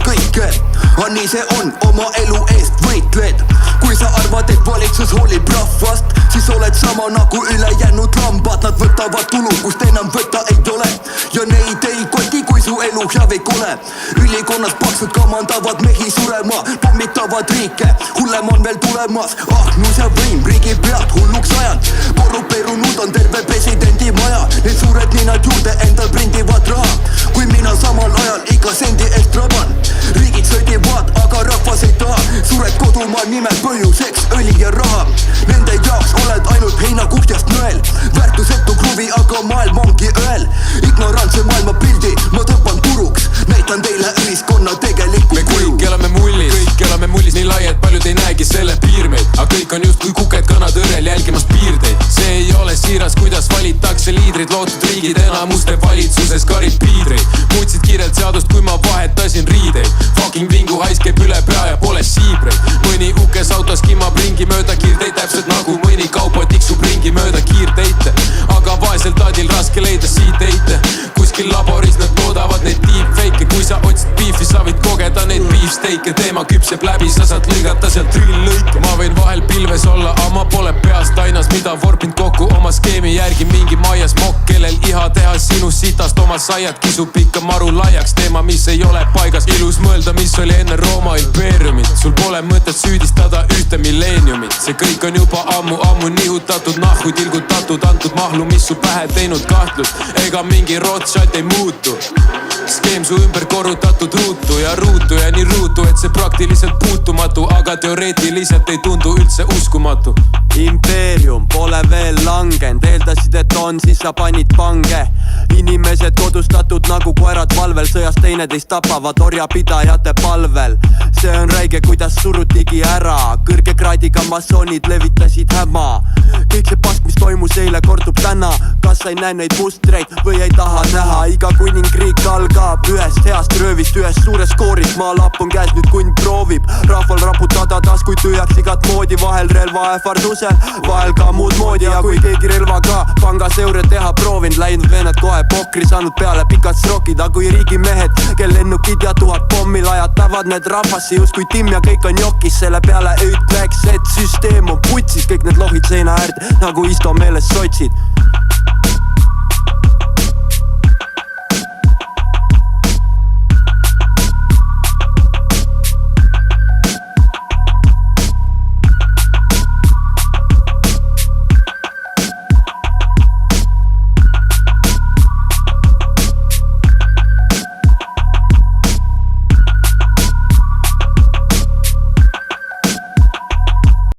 kõike. Aga nii see on, oma elu eest võitled. Kui sa arvad, et valitsus hoolib rahvast, siis oled sama nagu ülejäänud lambad. Nad võtavad tulu, kust enam võtta ei ole. Ja neid ei koti, kui su elu hjavik ole. Ülikonnas paksud kamandavad mehi surema, pommitavad riike, hullem on veel tulemas. Ahnus ja võim, riigi pead hulluks ajad. Korrupeerunud on terve presidendi maja. Need suured ninad juurde endal prindivad raha. Kui mina samal ajal iga sendi eest raban. Riigid sõidivad, aga rahvas ei taha. Suured kodumaa nimel põhjuseks õli ja raha. Nende jaoks oled ainult heinakuhjast nõel. Väärtusetu kruvi, aga maailm ongi õel. Ignorantse maailma pildi ma tõmban puruks. Näitan teile ühiskonna tegelikku me kõik elame mullis nii lai, et paljud ei näegi selle piirmeid. Aga kõik on just kui kuked kanad õrel jälgimas piirdeid. See ei ole siiras, kuidas valitakse liidrid. Lootud riigid enamuste valitsuses karib piidreid. Muutsid kiirelt seadust, kui ma vahetasin riideid. Fucking vingu hais käib üle pea ja pole siibreid. Mõni ukes autos kimab ringi mööda kiirteid. Täpselt nagu mõni kaupo tiksub ringi mööda kiirteite. Aga vaesel taadil raske leida siit eite. Kuskil laboris nad toodavad neid deepfake'e. Kui sa otsid beefi, sa võid kogeda neid beefsteak'e. Teema küpseb läbi, sa saad lõigata sealt drill-lõike. Ma võin vahel pilves olla, aga ma pole peast ainas. Mida vorpinud kokku oma skeemi järgi mingi maias mokk. Kellel iha teha sinust sitast oma saiad. Kisub ikka maru laiaks teema, mis ei ole paigas. Ilus mõelda, mis oli enne Rooma impeeriumit. Sul pole mõtet süüdistada ühte milleeniumit. See kõik on juba ammu nihutatud, nahku tilgutatud. Antud mahlu, mis su pähe teinud kahtlust. Ega mingi Rothschild ei muutu. Skeem su ümber korrutatud ruutu ja nii ruutu, et see praktiliselt puutumatu. Aga teoreetiliselt ei tundu üldse uskumatu. Impeerium pole veel langenud, eeldasid, et on, siis sa panid pange. Inimesed kodustatud nagu koerad valvel, sõjas teineteist tapavad orjapidajate palvel. See on räige, kuidas surutigi ära, kõrge kraadiga massoonid levitasid häma. Kõik see pask, mis toimus eile, kordub täna. Kas sa ei näe neid mustreid või ei taha näha? Iga kuningriik algab ühest heast röövist, ühest suurest koorist. Maalapp on käes, nüüd kunn proovib rahval raputada taskuid tühjaks igat moodi. Vahel relva ähvardusel, vahel ka muud moodi. Ja kui keegi relvaga pangas eure teha proovinud, läinud vennad kohe pokri saanud peale pikad strokid. Aga kui riigimehed, kel lennukid ja 1000 pommi lajatavad need rahvasse just kui timm ja kõik on jokis. Selle peale ütleks, et süsteem on putsis, kõik need lohid seina äärde nagu Isto meeles sotsid.